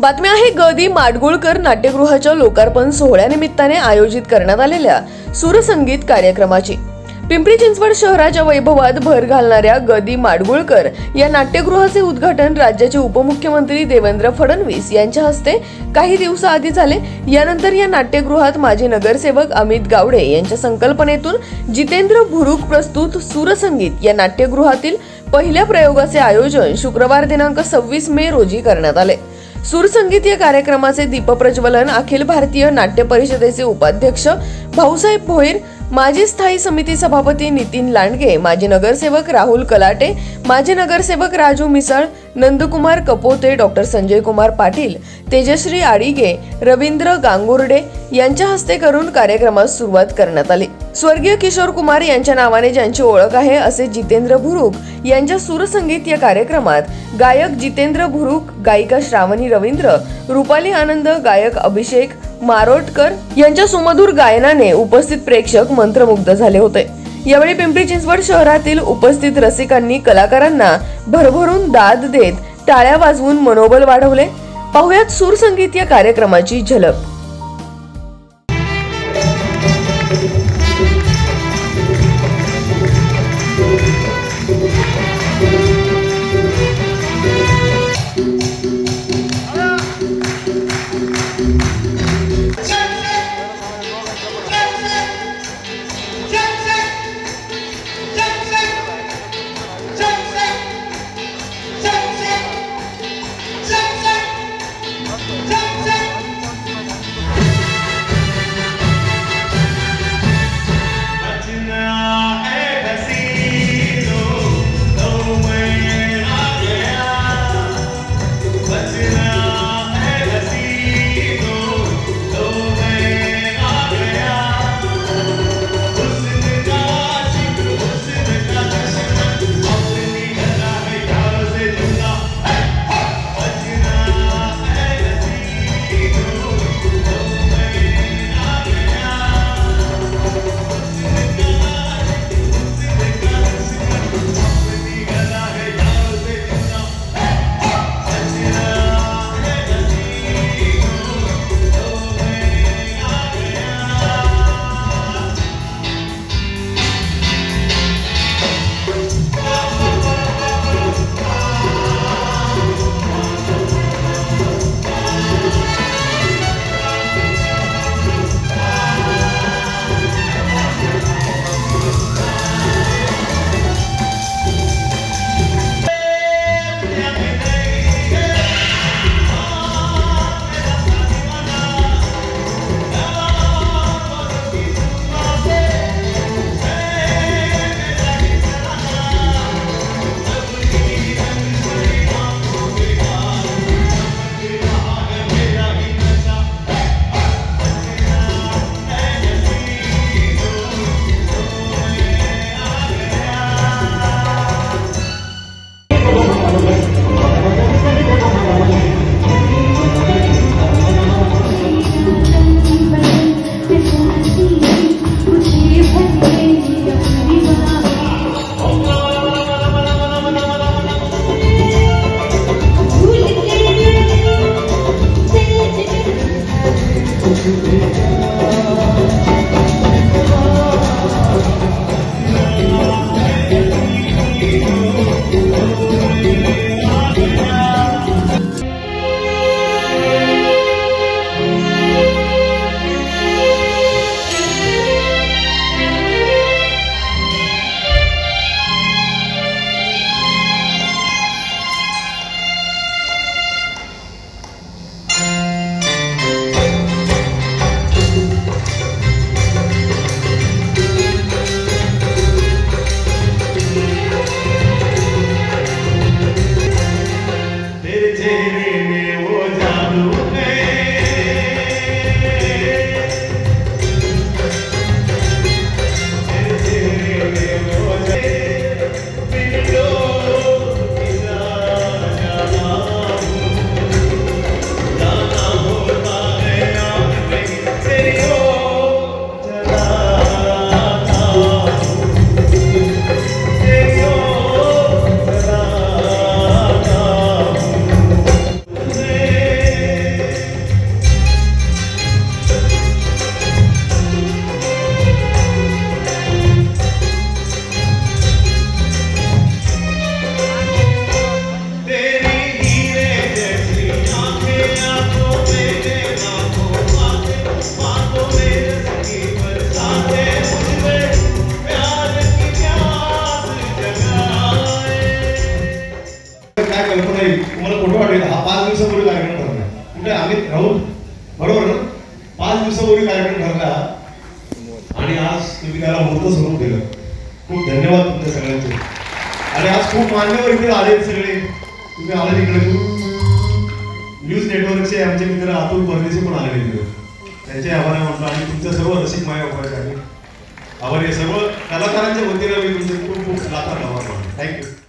बातमी आहे गदी माडगुळकर नाट्यगृहाच्या लोकार्पण सोहळ्यानिमित्ताने आयोजित करण्यात आलेल्या सूरसंगीत कार्यक्रमाची। पिंपरी चिंचवड शहराच्या वैभवात भर घालणाऱ्या गदी माडगुळकर या नाट्यगृहाचे उद्घाटन राज्याचे उपमुख्यमंत्री देवेंद्र फडणवीस यांच्या हस्ते काही दिवसाआधी झाले। यानंतर या नाट्यगृहात माजी नगरसेवक अमित गावडे यांच्या संकल्पनेतून जितेंद्र भुरुक प्रस्तुत सूरसंगीत या नाट्यगृहातील पहिल्या प्रयोगाचे आयोजन शुक्रवार दिनांक 26 मे रोजी करण्यात आले। सूरसंगीत या कार्यक्रमाचे दीपप्रज्वलन अखिल भारतीय नाट्य परिषदेचे उपाध्यक्ष भाऊसाहेब भोईर, माजी स्थायी समिती सभापती नितीन लांडगे, माजी नगरसेवक राहुल कलाटे, माजी नगरसेवक राजू मिसाळ, नंदकुमार कपोते, डॉक्टर संजय कुमार पाटील, तेजश्री आडिगे, रवींद्र गांगुर्डे यांच्या हस्ते करून कार्यक्रमास सुरुवात करण्यात आली। स्वर्गीय किशोर कुमार यांच्या नावाने ज्यांची ओळख आहे असे जितेंद्र भुरुक यांच्या सूरसंगीत या कार्यक्रमात गायक जितेंद्र भुरुक, गायिका श्रावणी रवींद्र, रुपाली आनंद, गायक अभिषेक मारोटकर यांच्या सुमधुर गायनाने उपस्थित प्रेक्षक मंत्रमुग्ध झाले होते। यावेळी पिंपरी चिंचवड शहरातील उपस्थित रसिकांनी कलाकारांना भरभरून दाद देत टाळ्या वाजवून मनोबल वाढवले। पाहुयात सूरसंगीत या कार्यक्रमाची झलक। काय कल्पना येईल तुम्हाला कुठे वाटेल हा 5 दिवसापूर्वी कार्यक्रम ठरला कुठे आम्ही राहून बरोबर ना 5 दिवसापूर्वी कार्यक्रम ठरला आणि आज तुम्ही त्याला मूर्त स्वरूप दिलं खूप धन्यवाद तुमच्या सगळ्यांचे आणि आज खूप मान्यवर इथे आले सगळे तुम्ही आले तिकडे न्यूज नेटवर्कचे आमचे मित्र अतुल परदेशी पण आले तिकडे त्यांचे आभार मानतो आणि तुमच्या सर्व रसिक माय बाबाचे आभारी सर्व कलाकारांच्या वतीने मी तुमचे खूप खूप लाखात आभार मानतो थँक्यू